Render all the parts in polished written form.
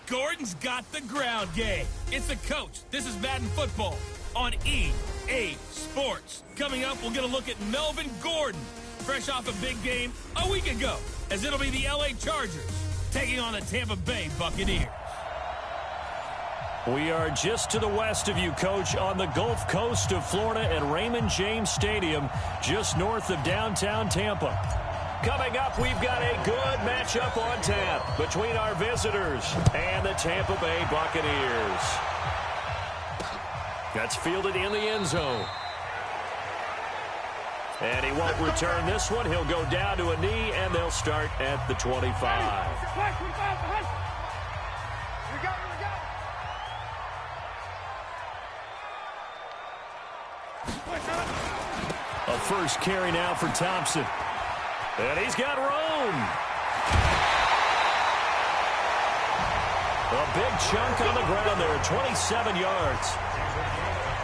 Gordon's got the ground game. It's the coach. This is Madden Football on EA Sports. Coming up, we'll get a look at Melvin Gordon, fresh off a big game a week ago, as it'll be the LA Chargers taking on the Tampa Bay Buccaneers. We are just to the west of you, Coach, on the Gulf Coast of Florida at Raymond James Stadium, just north of downtown Tampa. Coming up, we've got a good matchup on tap between our visitors and the Tampa Bay Buccaneers. That's fielded in the end zone. And he won't return this one. He'll go down to a knee, and they'll start at the 25. A first carry now for Thompson. And he's got room. A big chunk on the ground there, 27 yards.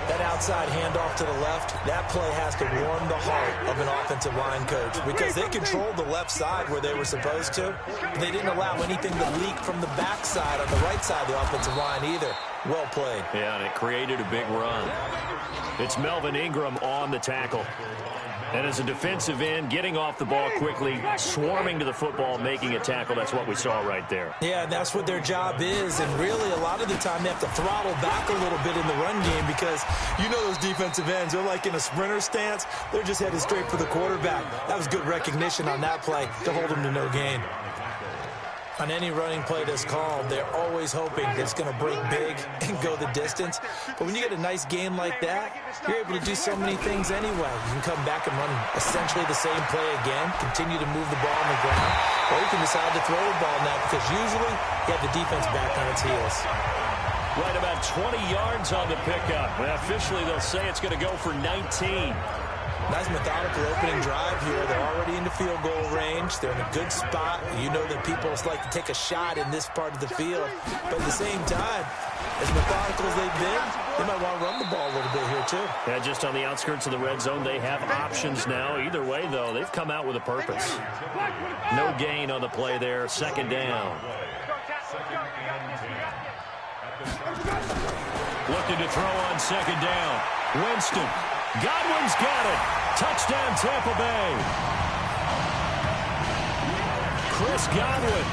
That outside handoff to the left, that play has to warm the heart of an offensive line coach because they controlled the left side where they were supposed to. They didn't allow anything to leak from the backside on the right side of the offensive line either. Well played. Yeah, and it created a big run. It's Melvin Ingram on the tackle. And as a defensive end, getting off the ball quickly, swarming to the football, making a tackle, that's what we saw right there. Yeah, that's what their job is. And really, a lot of the time, they have to throttle back a little bit in the run game because you know those defensive ends, they're like in a sprinter stance. They're just headed straight for the quarterback. That was good recognition on that play to hold them to no gain. On any running play that's called, they're always hoping that it's going to break big and go the distance. But when you get a nice game like that, you're able to do so many things anyway. You can come back and run essentially the same play again, continue to move the ball on the ground, or you can decide to throw the ball now because usually you have the defense back on its heels. Right about 20 yards on the pickup. And officially, they'll say it's going to go for 19. Nice methodical opening drive here. They're already into field goal range. They're in a good spot. You know that people like to take a shot in this part of the field. But at the same time, as methodical as they've been, they might want to run the ball a little bit here too. Yeah, just on the outskirts of the red zone, they have options now. Either way, though, they've come out with a purpose. No gain on the play there. Second down. Looking to throw on second down. Winston. Godwin's got it. Touchdown, Tampa Bay. Chris Godwin,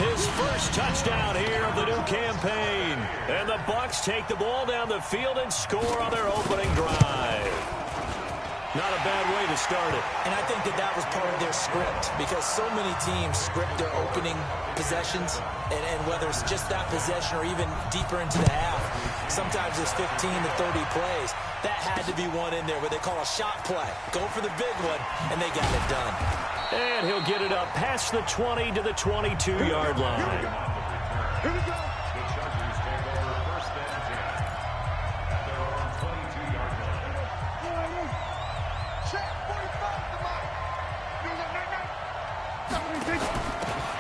his first touchdown here of the new campaign. And the Bucs take the ball down the field and score on their opening drive. Not a bad way to start it. And I think that was part of their script because so many teams script their opening possessions, and whether it's just that possession or even deeper into the half, sometimes it's 15 to 30 plays. That had to be one in there where they call a shot play. Go for the big one, and they got it done. And he'll get it up past the 20 to the 22-yard line. Here we go.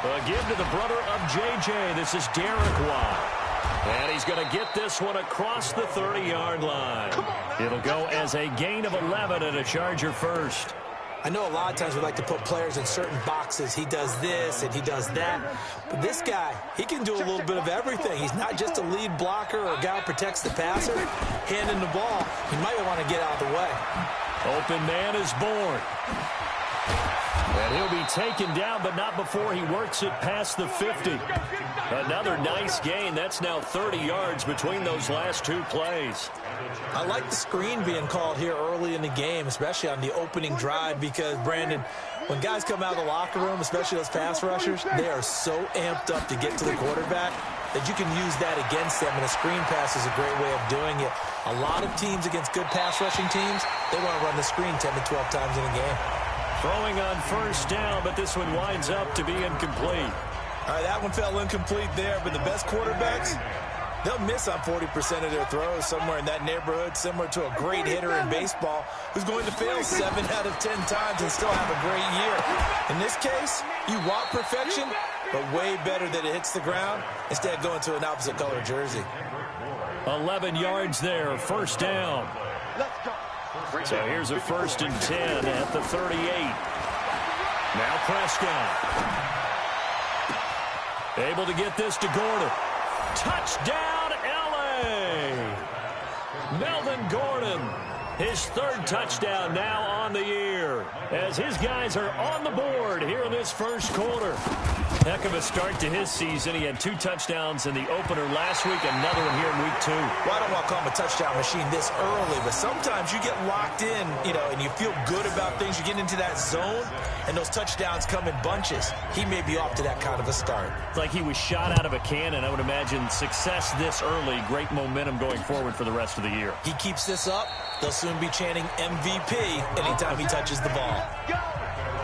A give to the brother of J.J. This is Derek Watt. And he's going to get this one across the 30-yard line. It'll go as a gain of 11 and a Charger first. I know a lot of times we like to put players in certain boxes. He does this and he does that. But this guy, he can do a little bit of everything. He's not just a lead blocker or a guy who protects the passer. Handing the ball, he might want to get out of the way. Open man is born. And he'll be taken down, but not before he works it past the 50. Another nice gain. That's now 30 yards between those last two plays. I like the screen being called here early in the game, especially on the opening drive, because, Brandon, when guys come out of the locker room, especially those pass rushers, they are so amped up to get to the quarterback that you can use that against them, and a screen pass is a great way of doing it. A lot of teams against good pass rushing teams, they want to run the screen 10 to 12 times in a game. Throwing on first down, but this one winds up to be incomplete. All right, that one fell incomplete there, but the best quarterbacks, they'll miss on 40% of their throws somewhere in that neighborhood, similar to a great hitter in baseball who's going to fail 7 out of 10 times and still have a great year. In this case, you want perfection, but way better that it hits the ground instead of going to an opposite color jersey. 11 yards there, first down. Let's go. So here's a 1st and 10 at the 38. Now Prescott. Able to get this to Gordon. Touchdown, L.A. Melvin Gordon, his third touchdown now on the year, as his guys are on the board here in this first quarter. Heck of a start to his season. He had 2 touchdowns in the opener last week, another one here in week 2. Well, I don't want to call him a touchdown machine this early, but sometimes you get locked in, and you feel good about things. You get into that zone, and those touchdowns come in bunches. He may be off to that kind of a start. It's like he was shot out of a cannon. I would imagine success this early, great momentum going forward for the rest of the year. He keeps this up, they'll soon be chanting MVP anytime he touches the ball.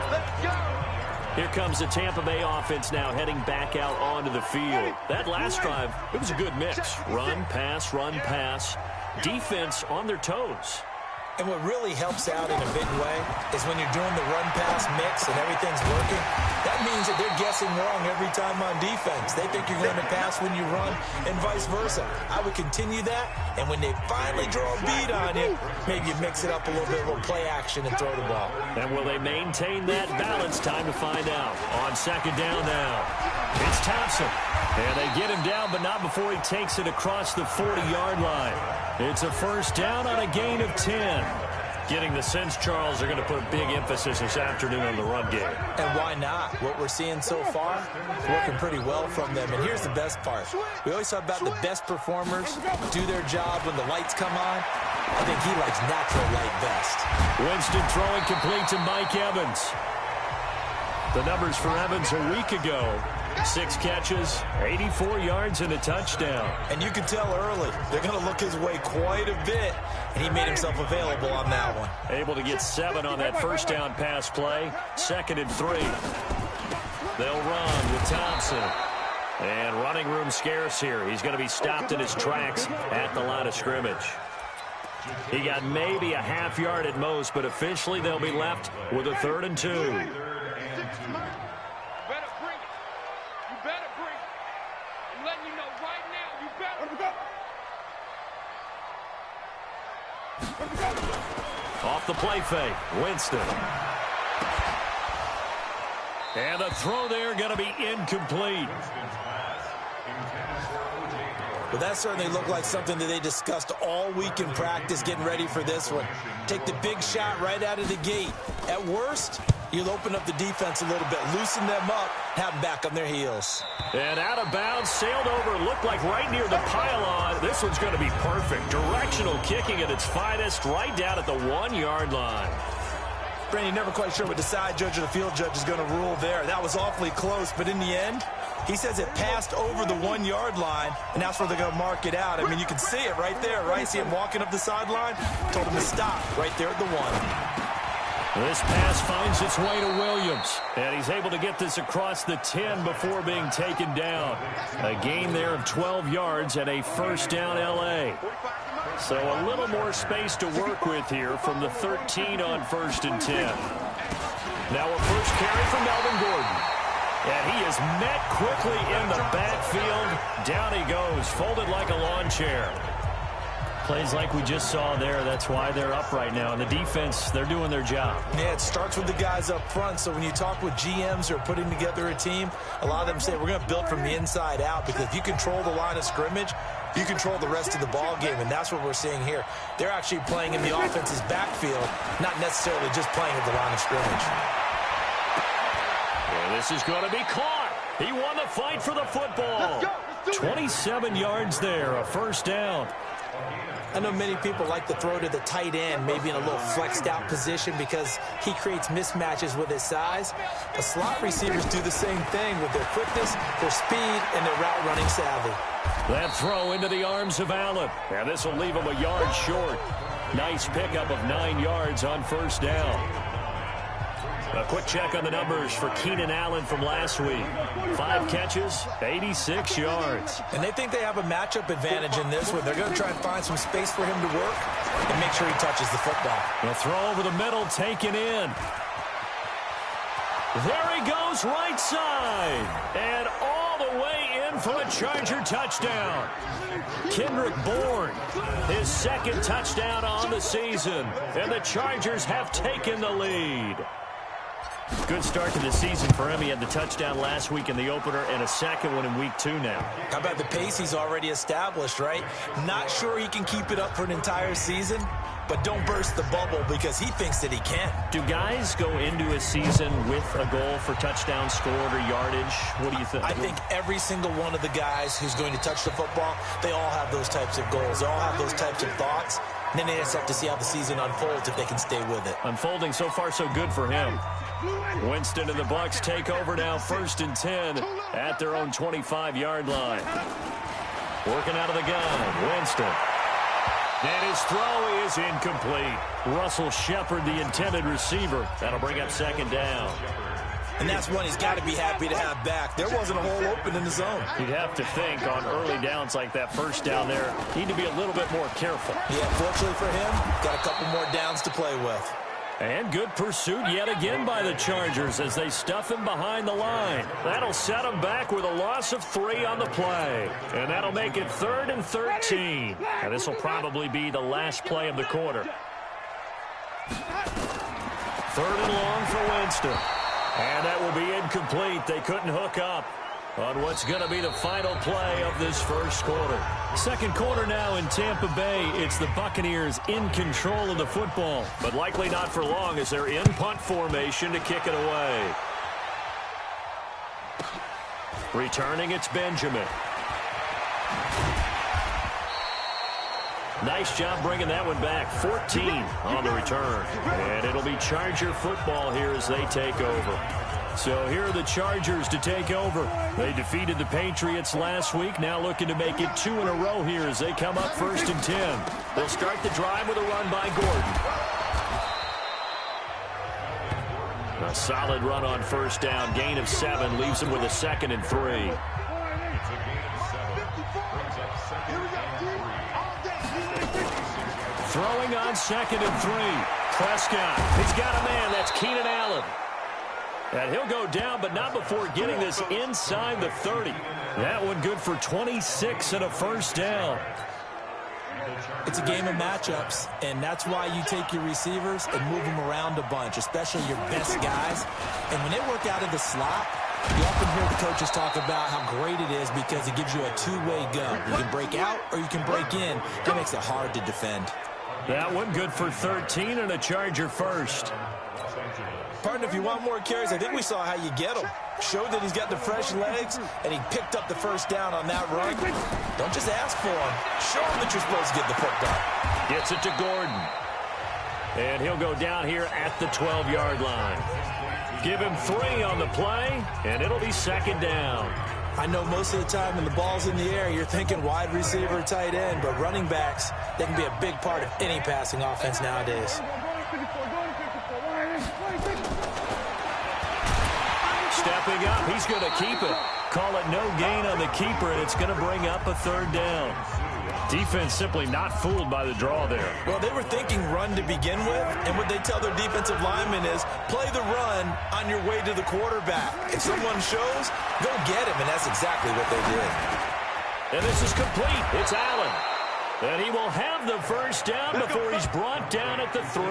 Let's go. Here comes the Tampa Bay offense now heading back out onto the field. That last drive, it was a good mix. Run, pass, defense on their toes. And what really helps out in a big way is when you're doing the run-pass mix and everything's working, that means that they're guessing wrong every time on defense. They think you're going to pass when you run and vice versa. I would continue that, and when they finally draw a beat on you, maybe you mix it up a little bit play action and throw the ball. And will they maintain that balance? Time to find out. On second down now, it's Thompson. And they get him down, but not before he takes it across the 40-yard line. It's a first down on a gain of 10. Getting the sense, Charles, are going to put a big emphasis this afternoon on the run game. And why not? What we're seeing so far is working pretty well from them. And here's the best part. We always talk about the best performers do their job when the lights come on. I think he likes natural light best. Winston throwing complete to Mike Evans. The numbers for Evans a week ago. 6 catches, 84 yards, and a touchdown. And you can tell early, they're going to look his way quite a bit, and he made himself available on that one. Able to get 7 on that first down pass play. 2nd and 3. They'll run with Thompson. And running room scarce here. He's going to be stopped in his tracks at the line of scrimmage. He got maybe a half yard at most, but officially they'll be left with a 3rd and 2. Off the play fake, Winston. And the throw there going to be incomplete. Well, that certainly looked like something that they discussed all week in practice getting ready for this one. Take the big shot right out of the gate. At worst, you'll open up the defense a little bit, loosen them up, have them back on their heels. And out of bounds, sailed over, looked like right near the pylon. This one's going to be perfect. Directional kicking at its finest, right down at the 1-yard line. Brandon, never quite sure what the side judge or the field judge is going to rule there. That was awfully close, but in the end, he says it passed over the 1-yard line, and that's where they're going to mark it out. I mean, you can see it right there, right? See him walking up the sideline? Told him to stop right there at the 1. This pass finds its way to Williams, and he's able to get this across the 10 before being taken down. A gain there of 12 yards and a first down L.A. So a little more space to work with here from the 13 on 1st and 10. Now a first carry from Melvin Gordon. And he is met quickly in the backfield. Down he goes, folded like a lawn chair. Plays like we just saw there. That's why they're up right now. And the defense, they're doing their job. Yeah, it starts with the guys up front. So when you talk with GMs who are putting together a team, a lot of them say we're going to build from the inside out, because if you control the line of scrimmage, you control the rest of the ball game, and that's what we're seeing here. They're actually playing in the offense's backfield, not necessarily just playing at the line of scrimmage. And this is going to be caught. He won the fight for the football. 27 yards there, a first down. I know many people like to throw to the tight end, maybe in a little flexed out position, because he creates mismatches with his size. The slot receivers do the same thing with their quickness, their speed, and their route running savvy. That throw into the arms of Allen. And this will leave him a yard short. Nice pickup of 9 yards on first down. A quick check on the numbers for Keenan Allen from last week. 5 catches, 86 yards. And they think they have a matchup advantage in this one. They're going to try and find some space for him to work and make sure he touches the football. The throw over the middle, taken in. There he goes, right side. And all the way in for a Charger touchdown. Kendrick Bourne, his 2nd touchdown on the season. And the Chargers have taken the lead. Good start to the season for him. He had the touchdown last week in the opener and a second one in week 2 now. How about the pace he's already established, right? Not sure he can keep it up for an entire season, but don't burst the bubble because he thinks that he can. Do guys go into a season with a goal for touchdown scored or yardage? What do you think? I think every single one of the guys who's going to touch the football, they all have those types of goals. They all have those types of thoughts. And then they just have to see how the season unfolds if they can stay with it. Unfolding so far so good for him. Winston and the Bucs take over now, 1st and 10 at their own 25-yard line. Working out of the gun, Winston. And his throw is incomplete. Russell Shepard, the intended receiver. That'll bring up 2nd down. And that's one he's got to be happy to have back. There wasn't a hole open in the zone. You'd have to think on early downs like that, 1st down there, need to be a little bit more careful. Yeah, fortunately for him, got a couple more downs to play with. And good pursuit yet again by the Chargers as they stuff him behind the line. That'll set him back with a loss of 3 on the play. And that'll make it 3rd and 13. And this will probably be the last play of the quarter. 3rd and long for Winston. And that will be incomplete. They couldn't hook up on what's going to be the final play of this 1st quarter. 2nd quarter now in Tampa Bay. It's the Buccaneers in control of the football, but likely not for long as they're in punt formation to kick it away. Returning, it's Benjamin. Nice job bringing that one back. 14 on the return. And it'll be Charger football here as they take over. So here are the Chargers to take over. They defeated the Patriots last week. Now looking to make it 2 in a row here as they come up 1st and 10. They'll start the drive with a run by Gordon. A solid run on 1st down. Gain of 7 leaves them with a 2nd and 3. Throwing on 2nd and 3. Prescott. He's got a man. That's Keenan Allen. And he'll go down, but not before getting this inside the 30. That one good for 26 and a 1st down. It's a game of matchups, and that's why you take your receivers and move them around a bunch, especially your best guys. And when they work out of the slot, you often hear the coaches talk about how great it is because it gives you a two-way go. You can break out or you can break in. That makes it hard to defend. That one good for 13 and a Charger 1st. Partner, if you want more carries, I think we saw how you get him. Showed that he's got the fresh legs, and he picked up the 1st down on that run. Don't just ask for him. Show him that you're supposed to get the football. Gets it to Gordon. And he'll go down here at the 12-yard line. Give him 3 on the play, and it'll be 2nd down. I know most of the time when the ball's in the air, you're thinking wide receiver, tight end, but running backs, they can be a big part of any passing offense nowadays. Stepping up, he's going to keep it. Call it no gain on the keeper, and it's going to bring up a 3rd down. Defense simply not fooled by the draw there. Well, they were thinking run to begin with, and what they tell their defensive linemen is play the run on your way to the quarterback. If someone shows, go get him, and that's exactly what they did. And this is complete. It's Allen. And he will have the 1st down before he's brought down at the 3.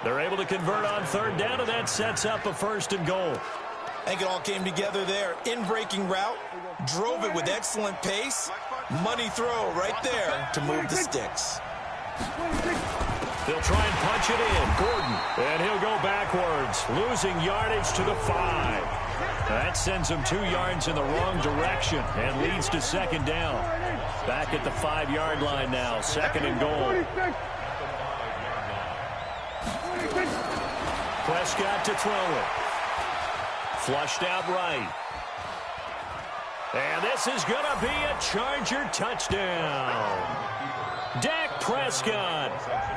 They're able to convert on 3rd down, and that sets up a 1st and goal. I think it all came together there. In-breaking route, drove it with excellent pace. Money throw right there to move the sticks. They'll try and punch it in. Gordon. And he'll go backwards, losing yardage to the 5. That sends him 2 yards in the wrong direction and leads to 2nd down. Back at the 5-yard line now, 2nd and goal. Prescott to throw it. Flushed out right. And this is going to be a Charger touchdown. Dak Prescott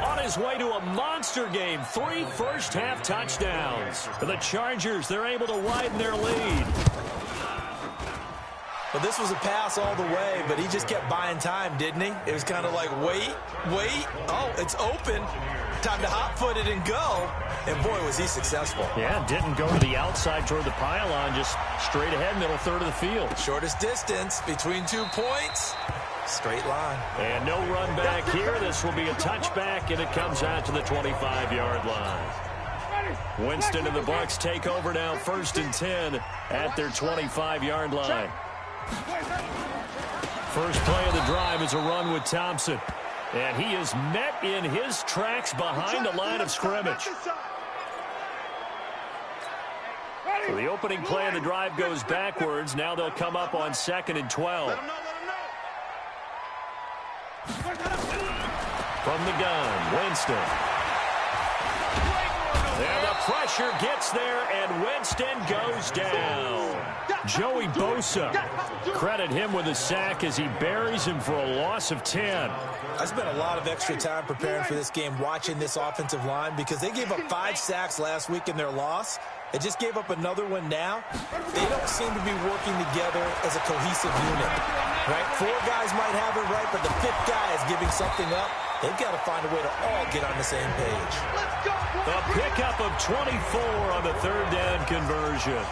on his way to a monster game. 3 first-half touchdowns. For the Chargers, they're able to widen their lead. Well, this was a pass all the way, but he just kept buying time, didn't he? It was kind of like, wait. Oh, it's open. Time to hot-foot it and go. And, boy, was he successful. Yeah, didn't go to the outside toward the pylon, just straight ahead, middle third of the field. Shortest distance between 2 points. Straight line. And no run back here. This will be a touchback, and it comes out to the 25-yard line. Winston and the Bucs take over now, 1st and 10 at their 25-yard line. First play of the drive is a run with Thompson. And he is met in his tracks behind the line of scrimmage. So the opening play of the drive goes backwards. Now they'll come up on 2nd and 12. From the gun, Winston. And the pressure gets there, and Winston goes down. Joey Bosa, credit him with a sack as he buries him for a loss of 10. I spent a lot of extra time preparing for this game watching this offensive line because they gave up 5 sacks last week in their loss. They just gave up another one now. They don't seem to be working together as a cohesive unit, right? 4 guys might have it right, but the 5th guy is giving something up. They've got to find a way to all get on the same page. A pickup of 24 on the 3rd down conversion.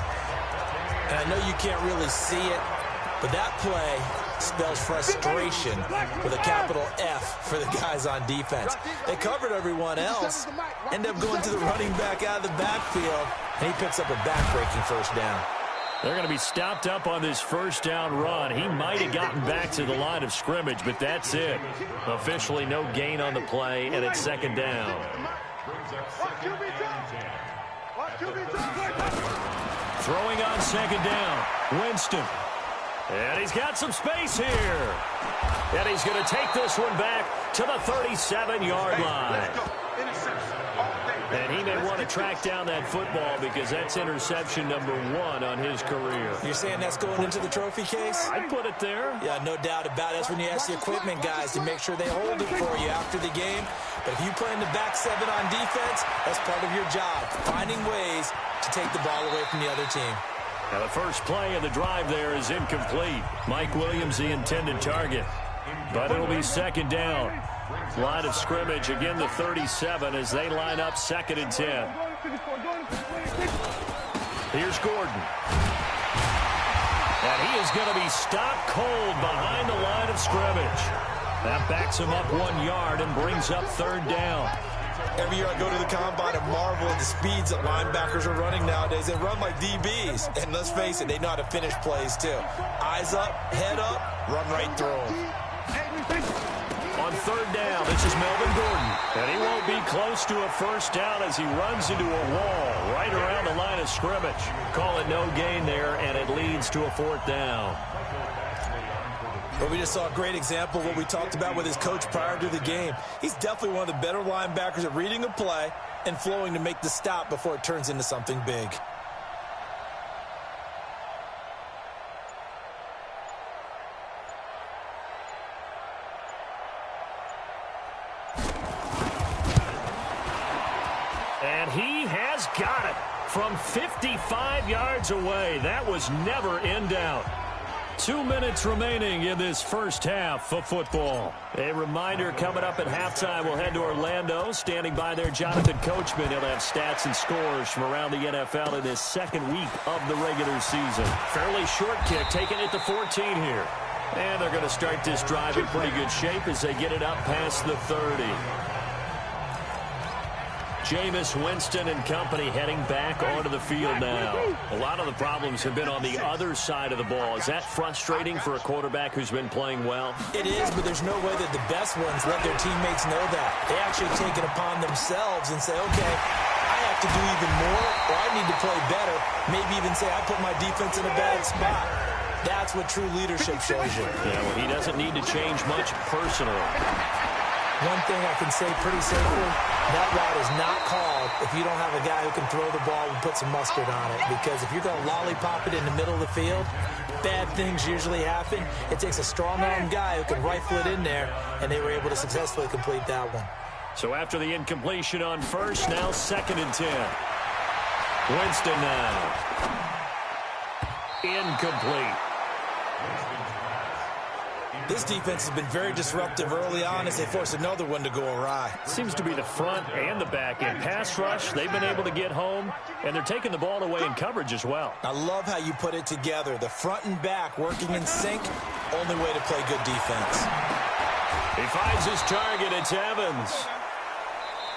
And I know you can't really see it, but that play spells frustration with a capital F for the guys on defense. They covered everyone else, end up going to the running back out of the backfield, and he picks up a back-breaking 1st down. They're going to be stopped up on this 1st down run. He might have gotten back to the line of scrimmage, but that's it. Officially no gain on the play, and it's 2nd down. Throwing on 2nd down, Winston. And he's got some space here. And he's going to take this one back to the 37-yard line. And he may want to track down that football because that's interception number 1 on his career. You're saying that's going into the trophy case? I'd put it there. Yeah, no doubt about it. That's when you ask the equipment guys to make sure they hold it for you after the game. But if you play in the back 7 on defense, that's part of your job, finding ways to take the ball away from the other team. Now the first play of the drive there is incomplete. Mike Williams, the intended target. But it'll be 2nd down. Line of scrimmage, again the 37 as they line up 2nd and 10. Here's Gordon. And he is going to be stopped cold behind the line of scrimmage. That backs him up 1 yard and brings up 3rd down. Every year I go to the combine and marvel at the speeds that linebackers are running nowadays. They run like DBs. And let's face it, they know how to finish plays too. Eyes up, head up, run right through them. On 3rd down, this is Melvin Gordon. And he won't be close to a 1st down as he runs into a wall right around the line of scrimmage. Call it no gain there, and it leads to a 4th down. But we just saw a great example of what we talked about with his coach prior to the game. He's definitely one of the better linebackers at reading a play and flowing to make the stop before it turns into something big. And he has got it from 55 yards away. That was never in doubt. 2 minutes remaining in this 1st half of football. A reminder, coming up at halftime, we'll head to Orlando. Standing by there, Jonathan Coachman. He'll have stats and scores from around the NFL in this 2nd week of the regular season. Fairly short kick, taking it to 14 here. And they're going to start this drive in pretty good shape as they get it up past the 30. Jameis Winston and company heading back onto the field now. A lot of the problems have been on the other side of the ball. Is that frustrating for a quarterback who's been playing well? It is, but there's no way that the best ones let their teammates know that. They actually take it upon themselves and say, okay, I have to do even more, or I need to play better. Maybe even say I put my defense in a bad spot. That's what true leadership shows you. Yeah, well, he doesn't need to change much personally. One thing I can say pretty safely, that route is not called if you don't have a guy who can throw the ball and put some mustard on it. Because if you're going to lollipop it in the middle of the field, bad things usually happen. It takes a strong-arm guy who can rifle it in there, and they were able to successfully complete that one. So after the incompletion on 1st, now 2nd and 10. Winston now. Incomplete. This defense has been very disruptive early on as they force another one to go awry. Seems to be the front and the back end. Pass rush, they've been able to get home, and they're taking the ball away in coverage as well. I love how you put it together. The front and back working in sync, only way to play good defense. He finds his target. It's Evans.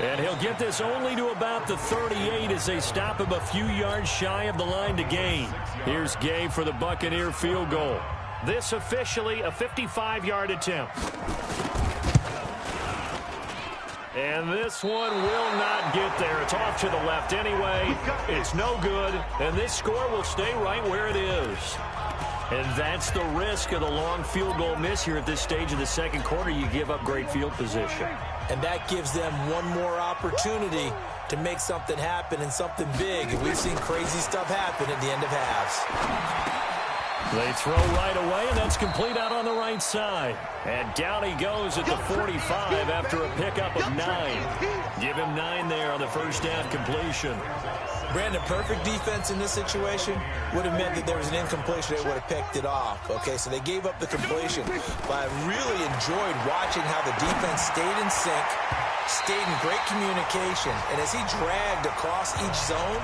And he'll get this only to about the 38 as they stop him a few yards shy of the line to gain. Here's Gay for the Buccaneer field goal. This officially a 55-yard attempt. And this one will not get there. It's off to the left anyway. It's no good. And this score will stay right where it is. And that's the risk of the long field goal miss here at this stage of the second quarter. You give up great field position. And that gives them one more opportunity to make something happen and something big. And we've seen crazy stuff happen at the end of halves. They throw right away, and that's complete out on the right side. And down he goes at the 45 after a pickup of 9. Give him 9 there on the first down completion. Brandon, perfect defense in this situation would have meant that there was an incompletion. They would have picked it off. Okay, so they gave up the completion. But I really enjoyed watching how the defense stayed in sync, stayed in great communication. And as he dragged across each zone,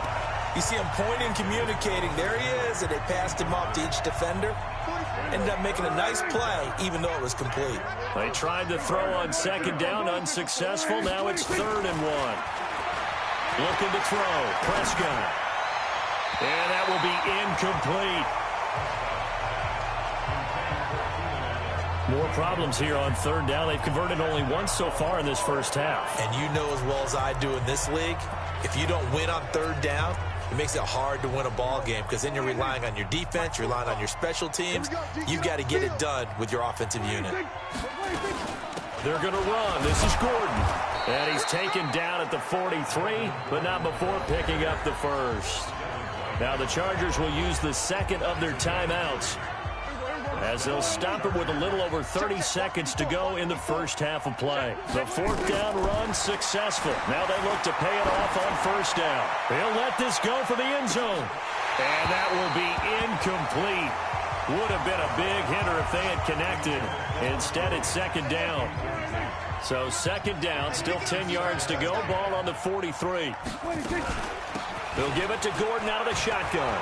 you see him pointing, communicating. There he is, and they passed him off to each defender. Ended up making a nice play, even though it was complete. They tried to throw on second down, unsuccessful. Now it's 3rd and 1. Looking to throw, Prescott. And that will be incomplete. More problems here on 3rd down. They've converted only once so far in this first half. And you know as well as I do in this league, if you don't win on 3rd down, it makes it hard to win a ball game because then you're relying on your defense, you're relying on your special teams. You've got to get it done with your offensive unit. They're going to run. This is Gordon. And he's taken down at the 43, but not before picking up the first. Now the Chargers will use the second of their timeouts as they'll stop him with a little over 30 seconds to go in the first half of play. The 4th down run successful. Now they look to pay it off on 1st down. They'll let this go for the end zone. And that will be incomplete. Would have been a big hitter if they had connected. Instead, it's 2nd down. So 2nd down, still 10 yards to go. Ball on the 43. They'll give it to Gordon out of the shotgun.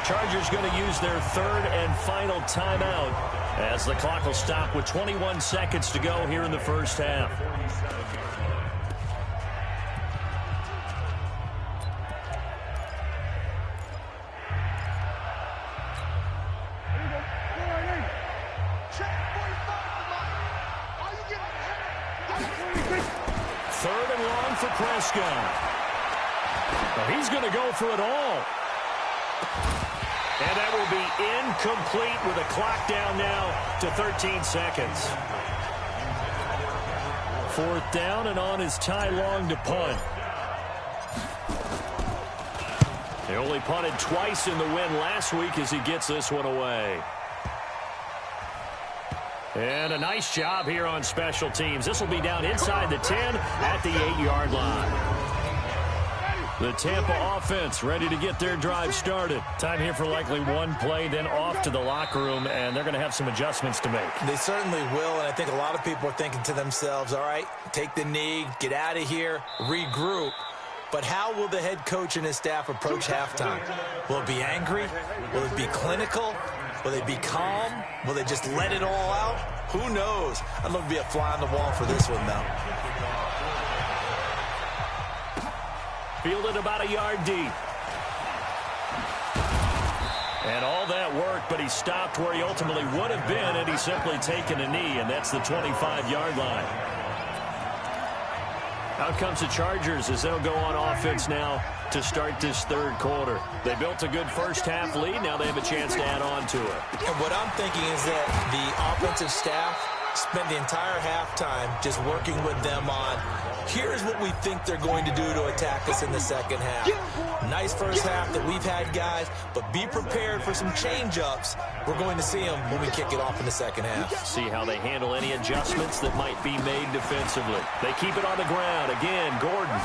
Chargers going to use their 3rd and final timeout as the clock will stop with 21 seconds to go here in the first half. Third and long for Prescott. Well, he's going to go for it all. And that will be incomplete with a clock down now to 13 seconds. 4th down, and on is Ty Long to punt. He only punted twice in the win last week as he gets this one away. And a nice job here on special teams. This will be down inside the 10 at the 8-yard line. The Tampa offense ready to get their drive started. Time here for likely one play, then off to the locker room, and they're going to have some adjustments to make. They certainly will, and I think a lot of people are thinking to themselves, all right, take the knee, get out of here, regroup. But how will the head coach and his staff approach halftime? Will it be angry? Will it be clinical? Will they be calm? Will they just let it all out? Who knows? I'd love to be a fly on the wall for this one, though. Fielded about a yard deep. And all that work, but he stopped where he ultimately would have been had he simply taken a knee, and that's the 25-yard line. Out comes the Chargers as they'll go on offense now to start this 3rd quarter. They built a good first half lead. Now they have a chance to add on to it. And what I'm thinking is that the offensive staff spent the entire halftime just working with them on, here's what we think they're going to do to attack us in the second half. Nice first half that we've had, guys, but be prepared for some change-ups. We're going to see them when we kick it off in the second half. See how they handle any adjustments that might be made defensively. They keep it on the ground. Again, Gordon.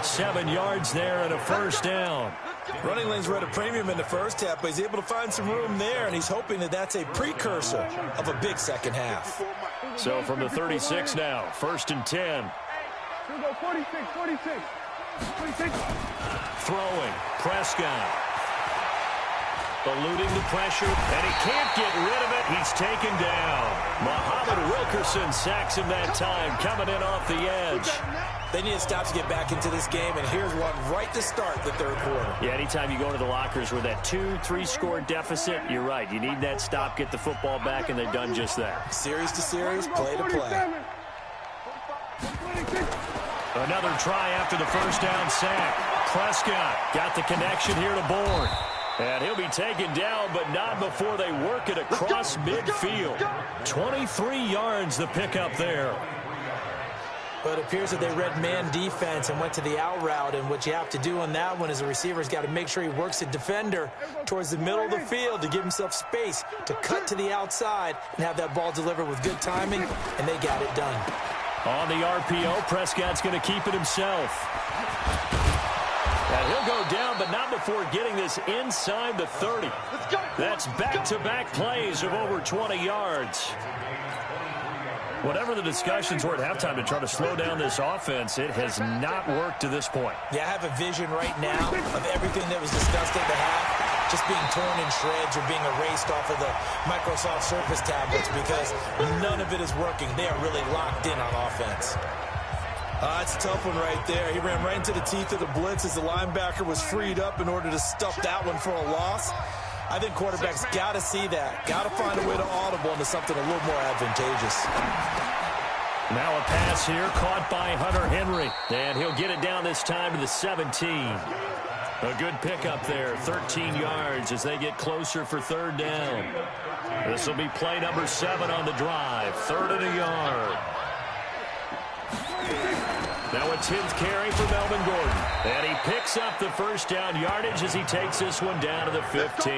7 yards there and a first down. Running lanes were at a premium in the first half, but he's able to find some room there, and he's hoping that that's a precursor of a big second half. So from the 36 now, 1st and 10. 46. Throwing, Prescott. eluding the pressure, and he can't get rid of it. He's taken down. Muhammad Wilkerson sacks him that time, coming in off the edge. They need to stop to get back into this game, and here's one right to start the third quarter. Yeah, anytime you go into the lockers with that 2-3 score deficit, you're right. You need that stop, get the football back, and they've done just that. Series to series, play to play. Another try after the first down sack. Prescott got the connection here to Bourne. And he'll be taken down, but not before they work it across midfield. 23 yards the pickup there. But it appears that they read man defense and went to the out route, and what you have to do on that one is the receiver's got to make sure he works the defender towards the middle of the field to give himself space to cut to the outside and have that ball delivered with good timing, and they got it done. On the RPO, Prescott's going to keep it himself. And he'll go down, but not before getting this inside the 30. That's back-to-back plays of over 20 yards. Whatever the discussions were at halftime to try to slow down this offense, it has not worked to this point. Yeah, I have a vision right now of everything that was discussed at the half just being torn in shreds or being erased off of the Microsoft Surface tablets because none of it is working. They are really locked in on offense. That's a tough one right there. He ran right into the teeth of the blitz as the linebacker was freed up in order to stuff that one for a loss. I think quarterbacks got to see that. Got to find a way to audible into something a little more advantageous. Now a pass here caught by Hunter Henry. And he'll get it down this time to the 17. A good pickup there, 13 yards as they get closer for third down. This will be play number 7 on the drive, 3rd and a yard. Now a 10th carry for Melvin Gordon. And he picks up the first down yardage as he takes this one down to the 15.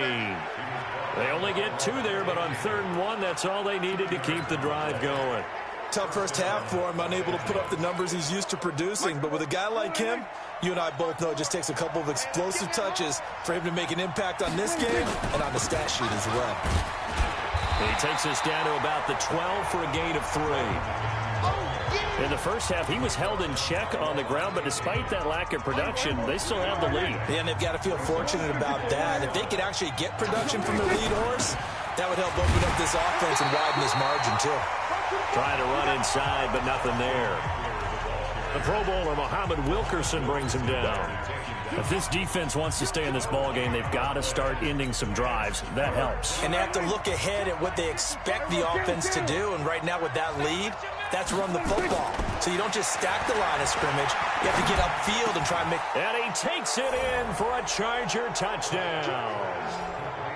They only get 2 there, but on 3rd and 1, that's all they needed to keep the drive going. Tough first half for him, unable to put up the numbers he's used to producing. But with a guy like him, you and I both know it just takes a couple of explosive touches for him to make an impact on this game and on the stat sheet as well. And he takes us down to about the 12 for a gain of 3. In the first half, he was held in check on the ground, but despite that lack of production, they still have the lead. Yeah, and they've got to feel fortunate about that. If they could actually get production from their lead horse, that would help open up this offense and widen this margin, too. Trying to run inside, but nothing there. The Pro Bowler, Muhammad Wilkerson, brings him down. If this defense wants to stay in this ballgame, they've got to start ending some drives. That helps. And they have to look ahead at what they expect the offense to do, and right now with that lead, that's run the football. So you don't just stack the line of scrimmage. You have to get upfield and try and make... And he takes it in for a Charger touchdown.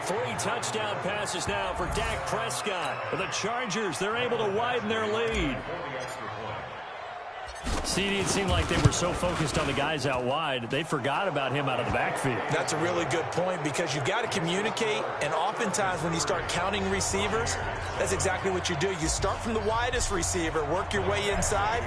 3 touchdown passes now for Dak Prescott. For the Chargers, they're able to widen their lead. CD, it seemed like they were so focused on the guys out wide, they forgot about him out of the backfield. That's a really good point because you've got to communicate, and oftentimes when you start counting receivers, that's exactly what you do. You start from the widest receiver, work your way inside.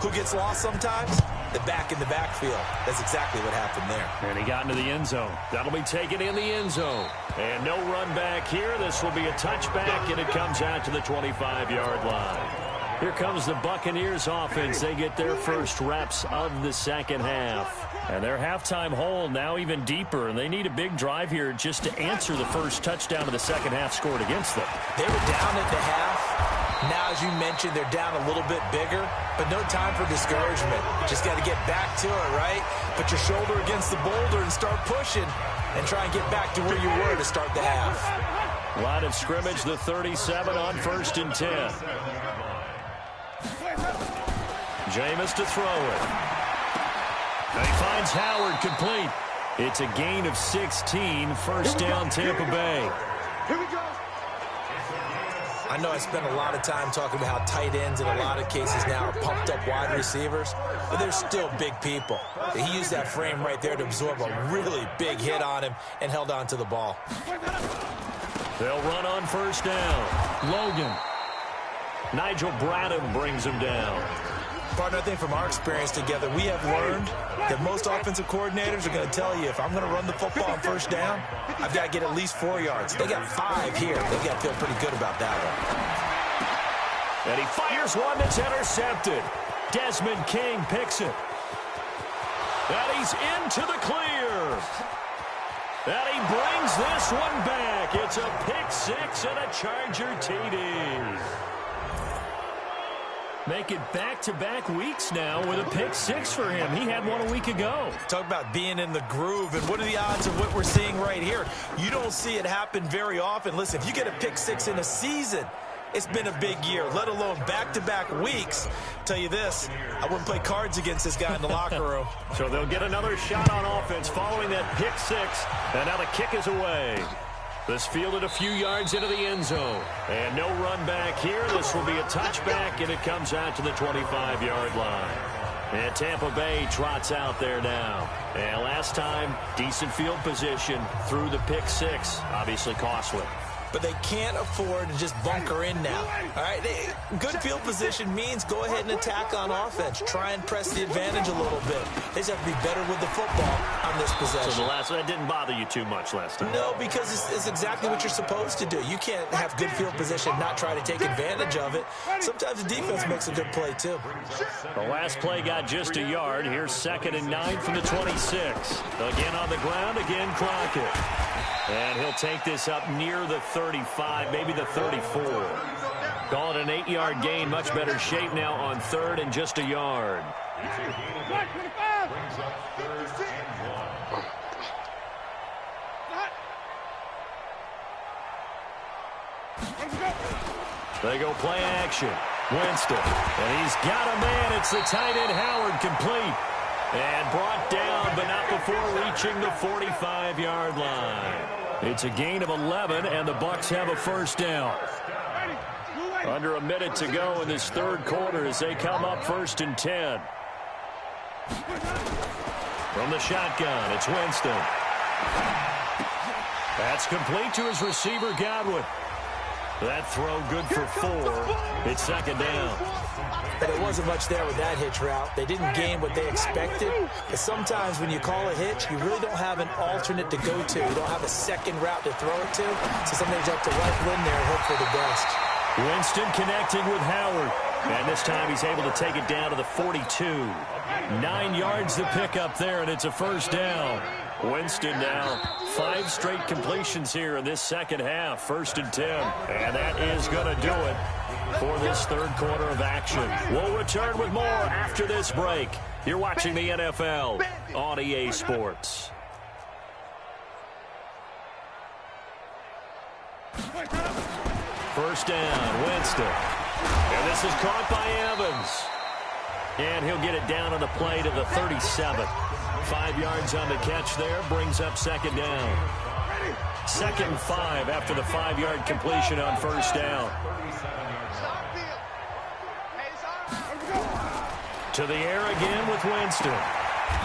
Who gets lost sometimes? The back in the backfield. That's exactly what happened there. And he got into the end zone. That'll be taken in the end zone. And no run back here. This will be a touchback, and it comes out to the 25-yard line. Here comes the Buccaneers offense. They get their first reps of the second half. And their halftime hole now even deeper, and they need a big drive here just to answer the first touchdown of the second half scored against them. They were down at the half. Now, as you mentioned, they're down a little bit bigger, but no time for discouragement. Just got to get back to it, right? Put your shoulder against the boulder and start pushing and try and get back to where you were to start the half. Line of scrimmage, the 37 on 1st and 10. Jameis to throw it. And he finds Howard complete. It's a gain of 16. First down, Tampa Bay. Here we go. I know I spent a lot of time talking about how tight ends in a lot of cases now are pumped up wide receivers, but they're still big people. He used that frame right there to absorb a really big hit on him and held on to the ball. They'll run on first down. Logan. Nigel Bradham brings him down. Partner, I think from our experience together, we have learned that most offensive coordinators are going to tell you, if I'm going to run the football on first down, I've got to get at least 4 yards. They got 5 here. They've got to feel pretty good about that one. And he fires one that's intercepted. Desmond King picks it. And he's into the clear. And he brings this one back. It's a pick six and a Charger TD. Make it back-to-back weeks now with a pick six for him. He had one a week ago. Talk about being in the groove, and what are the odds of what we're seeing right here? You don't see it happen very often. Listen, if you get a pick six in a season, it's been a big year, let alone back-to-back weeks. Tell you this, I wouldn't play cards against this guy in the locker room. So they'll get another shot on offense following that pick six, and now the kick is away. This fielded a few yards into the end zone. And no run back here. This will be a touchback, and it comes out to the 25-yard line. And Tampa Bay trots out there now. And last time, decent field position through the pick six. Obviously costly. But they can't afford to just bunker in now. All right, good field position means go ahead and attack on offense. Try and press the advantage a little bit. They just have to be better with the football on this possession. So the last one didn't bother you too much last time? No, because it's exactly what you're supposed to do. You can't have good field position, not try to take advantage of it. Sometimes the defense makes a good play, too. The last play got just a yard. Here's 2nd and 9 from the 26. Again on the ground, again Crockett. And he'll take this up near the 35, maybe the 34. Call it an 8-yard gain. Much better shape now on 3rd and just a yard. They go play action. Winston. And he's got a man. It's the tight end Howard, complete. And brought down, but not before reaching the 45-yard line. It's a gain of 11, and the Bucs have a first down. Under a minute to go in this third quarter as they come up 1st and 10. From the shotgun, it's Winston. That's complete to his receiver, Godwin. That throw good for 4. It's 2nd down. But there wasn't much there with that hitch route. They didn't gain what they expected. But sometimes when you call a hitch, you really don't have an alternate to go to. You don't have a second route to throw it to. So sometimes you have to rifle in there and hope for the best. Winston connecting with Howard. And this time he's able to take it down to the 42. 9 yards to pick up there, and it's a first down. Winston now 5 straight completions here in this second half. 1st and 10. And that is going to do it for this third quarter of action. We'll return with more after this break. You're watching the NFL on EA Sports. First down, Winston. And this is caught by Evans. And he'll get it down on the play to the 37. 5 yards on the catch there, brings up 2nd down. 2nd and 5 after the 5-yard completion on first down. To the air again with Winston.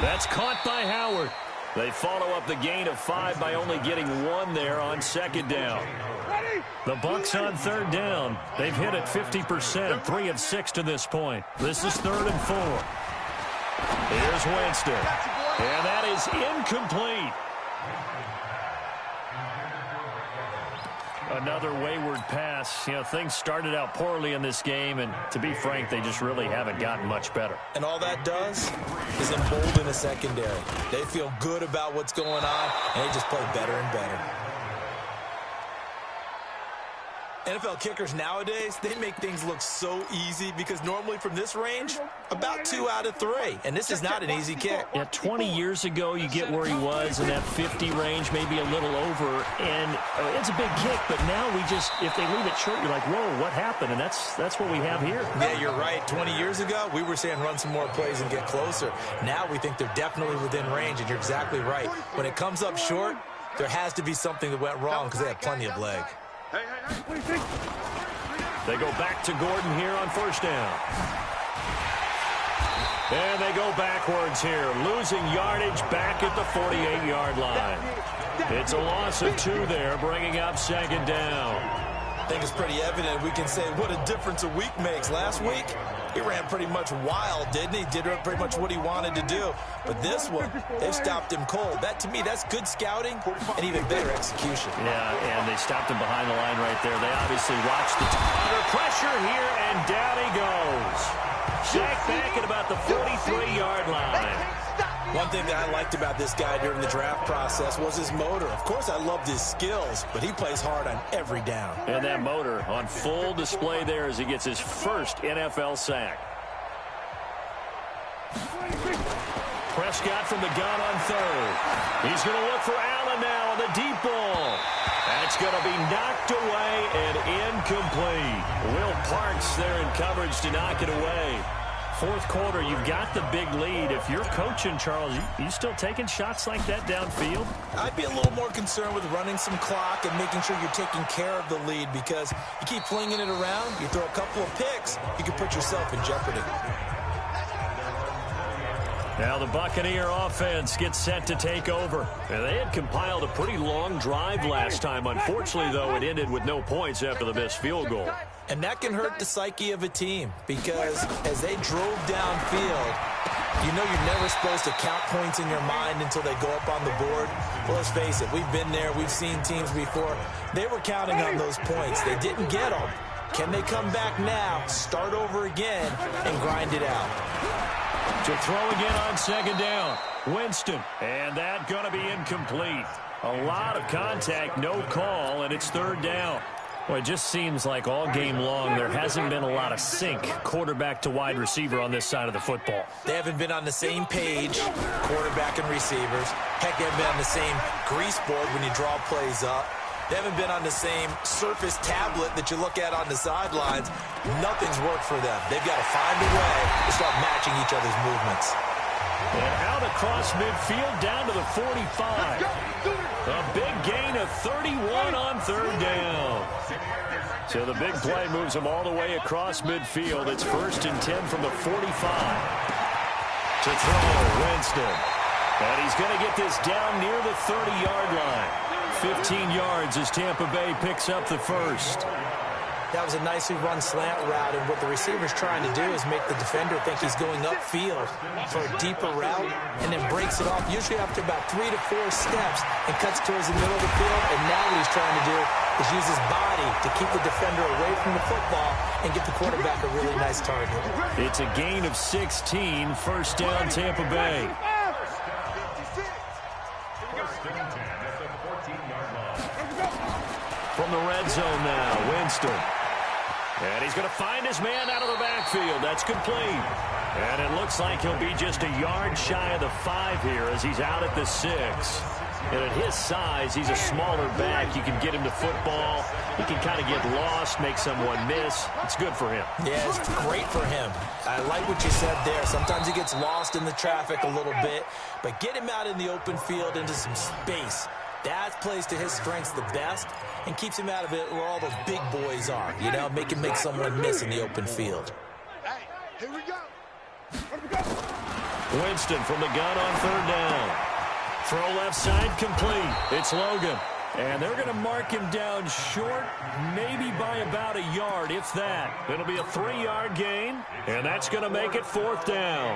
That's caught by Howard. They follow up the gain of 5 by only getting 1 there on 2nd down. The Bucs on 3rd down. They've hit it 50%, 3 of 6 to this point. This is 3rd and 4. Here's Winston. And that is incomplete. Another wayward pass. You know, things started out poorly in this game, and to be frank, they just really haven't gotten much better. And all that does is embolden the secondary. They feel good about what's going on, and they just play better and better. NFL kickers nowadays, they make things look so easy because normally from this range, about 2 out of 3. And this is not an easy kick. Yeah, 20 years ago, you get where he was in that 50 range, maybe a little over. And it's a big kick, but now we just, if they leave it short, you're like, whoa, what happened? And that's what we have here. Yeah, you're right. 20 years ago, we were saying run some more plays and get closer. Now we think they're definitely within range, and you're exactly right. When it comes up short, there has to be something that went wrong because they have plenty of leg. They go back to Gordon here on first down. And they go backwards here, losing yardage back at the 48-yard line. It's a loss of 2 there, bringing up 2nd down. I think it's pretty evident. We can say what a difference a week makes. Last week, he ran pretty much wild, didn't he? Did pretty much what he wanted to do. But this one, they stopped him cold. That, to me, that's good scouting and even better execution. Yeah, and they stopped him behind the line right there. They obviously watched the under pressure here, and down he goes. Sacked back at about the 43-yard line. One thing that I liked about this guy during the draft process was his motor. Of course, I loved his skills, but he plays hard on every down. And that motor on full display there as he gets his first NFL sack. Prescott from the gun on third. He's going to look for Allen now on the deep ball. That's going to be knocked away and incomplete. Will Parks there in coverage to knock it away. Fourth quarter, you've got the big lead. If you're coaching, Charles, you still taking shots like that downfield? I'd be a little more concerned with running some clock and making sure you're taking care of the lead, because you keep flinging it around, you throw a couple of picks, you can put yourself in jeopardy. Now the Buccaneer offense gets set to take over. And they had compiled a pretty long drive last time. Unfortunately, though, it ended with no points after the missed field goal. And that can hurt the psyche of a team, because as they drove downfield, you know you're never supposed to count points in your mind until they go up on the board. Well, let's face it, we've been there, we've seen teams before. They were counting on those points. They didn't get them. Can they come back now, start over again, and grind it out? To throw again on second down. Winston. And that going to be incomplete. A lot of contact, no call, and it's third down. Well, it just seems like all game long there hasn't been a lot of sync quarterback to wide receiver on this side of the football. They haven't been on the same page, quarterback and receivers. Heck, they haven't been on the same grease board when you draw plays up. They haven't been on the same surface tablet that you look at on the sidelines. Nothing's worked for them. They've got to find a way to start matching each other's movements. And out across midfield down to the 45. A big gain of 31 on third down. So the big play moves them all the way across midfield. It's 1st and 10 from the 45. To throw, Winston. And he's going to get this down near the 30-yard line. 15 yards as Tampa Bay picks up the first. That was a nicely run slant route, and what the receiver's trying to do is make the defender think he's going upfield for a deeper route, and then breaks it off, usually after about 3 to 4 steps, and cuts towards the middle of the field. And now what he's trying to do is use his body to keep the defender away from the football and get the quarterback a really nice target. It's a gain of 16, first down Tampa Bay. From the red zone now, Winston. And he's going to find his man out of the backfield. That's complete. And it looks like he'll be just a yard shy of the 5 here as he's out at the 6. And at his size, he's a smaller back. You can get him to football. He can kind of get lost, make someone miss. It's good for him. Yeah, it's great for him. I like what you said there. Sometimes he gets lost in the traffic a little bit, but get him out in the open field into some space. That plays to his strengths the best and keeps him out of it where all those big boys are, you know, make someone miss in the open field. Hey, here we go. Winston from the gun on third down. Throw left side complete. It's Logan. And they're going to mark him down short, maybe by about a yard, if that. It'll be a 3-yard gain, and that's going to make it 4th down.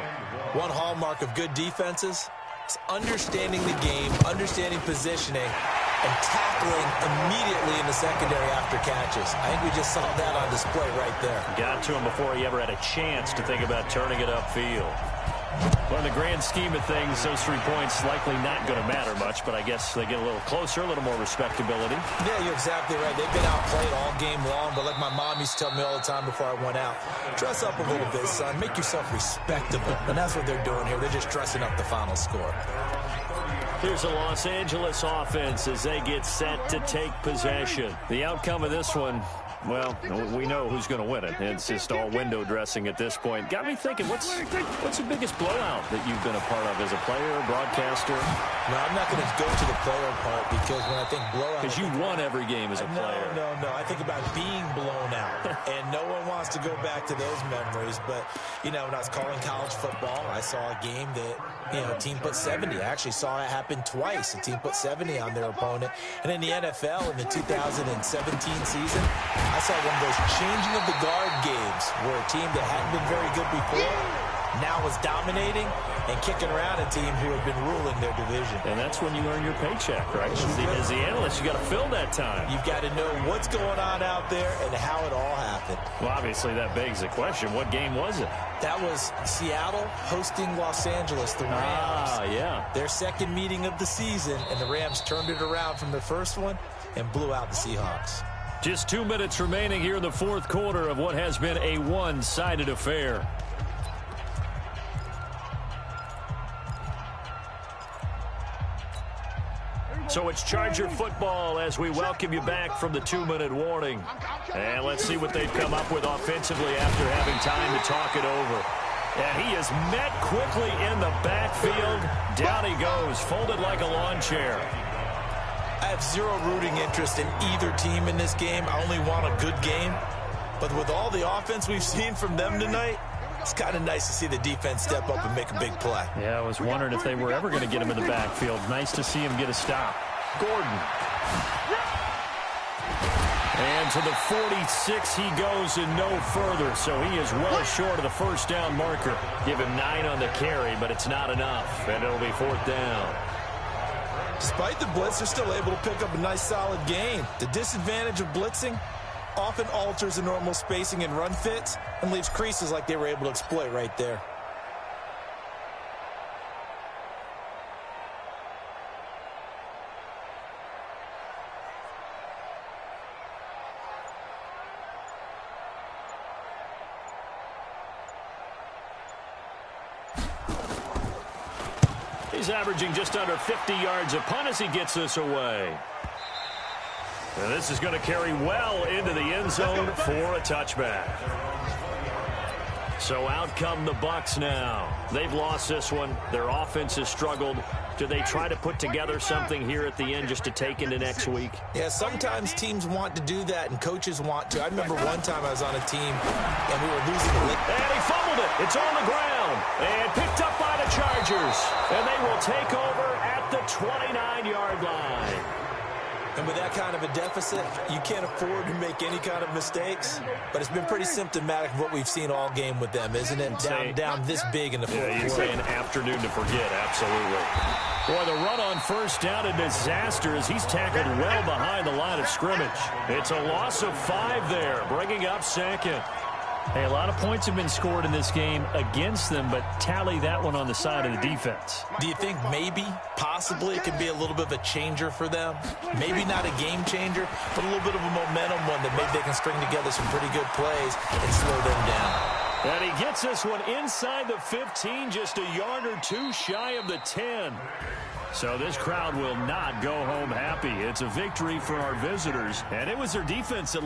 One hallmark of good defenses is understanding the game, understanding positioning, and tackling immediately in the secondary after catches. I think we just saw that on display right there. Got to him before he ever had a chance to think about turning it upfield. Well, in the grand scheme of things, those 3 points likely not going to matter much, but I guess they get a little closer, a little more respectability. Yeah, you're exactly right. They've been outplayed all game long, but like my mom used to tell me all the time before I went out, dress up a little bit, son. Make yourself respectable. And that's what they're doing here. They're just dressing up the final score. Here's the Los Angeles offense as they get set to take possession. The outcome of this one, well, we know who's going to win it. It's just all window dressing at this point. Got me thinking, what's the biggest blowout that you've been a part of as a player, broadcaster? No, I'm not going to go to the player part, because when I think blowout... Because you won every game as a player. No. I think about being blown out, and no one wants to go back to those memories. But, you know, when I was calling college football, I saw a game that, you know, a team put 70. I actually saw it happen twice. A team put 70 on their opponent. And in the NFL, in the 2017 season, I saw one of those changing of the guard games where a team that hadn't been very good before now was dominating, and kicking around a team who had been ruling their division. And that's when you earn your paycheck, right? As the analyst, you got to fill that time. You've got to know what's going on out there and how it all happened. Well, obviously, that begs the question, what game was it? That was Seattle hosting Los Angeles, the Rams. Ah, yeah. Their second meeting of the season, and the Rams turned it around from their first one and blew out the Seahawks. Just 2 minutes remaining here in the fourth quarter of what has been a one-sided affair. So it's Charger football as we welcome you back from the 2-minute warning. And let's see what they've come up with offensively after having time to talk it over. And he is met quickly in the backfield. Down he goes, folded like a lawn chair. I have zero rooting interest in either team in this game. I only want a good game. But with all the offense we've seen from them tonight, it's kind of nice to see the defense step up and make a big play. Yeah, I was wondering if they were ever going to get him in the backfield. Nice to see him get a stop. Gordon. And to the 46 he goes and no further. So he is well short of the first down marker. Give him 9 on the carry, but it's not enough. And it'll be fourth down. Despite the blitz, they're still able to pick up a nice solid gain. The disadvantage of blitzing often alters the normal spacing and run fits and leaves creases like they were able to exploit right there. He's averaging just under 50 yards a punt as he gets this away. And this is going to carry well into the end zone for a touchback. So out come the Bucs now. They've lost this one. Their offense has struggled. Do they try to put together something here at the end just to take into next week? Yeah, sometimes teams want to do that and coaches want to. I remember one time I was on a team and we were losing the league. And he fumbled it. It's on the ground and picked up by the Chargers. And they will take over at the 29-yard line. And with that kind of a deficit, you can't afford to make any kind of mistakes. But it's been pretty symptomatic of what we've seen all game with them, isn't it? Down this big in the fourth quarter. You'd say an afternoon to forget, absolutely. Boy, the run on first down, a disaster as he's tackled well behind the line of scrimmage. It's a loss of 5 there, bringing up second. Hey, a lot of points have been scored in this game against them, but tally that one on the side of the defense. Do you think maybe, possibly, it could be a little bit of a changer for them? Maybe not a game changer, but a little bit of a momentum one that maybe they can string together some pretty good plays and slow them down. And he gets this one inside the 15, just a yard or two shy of the 10. So this crowd will not go home happy. It's a victory for our visitors, and it was their defense that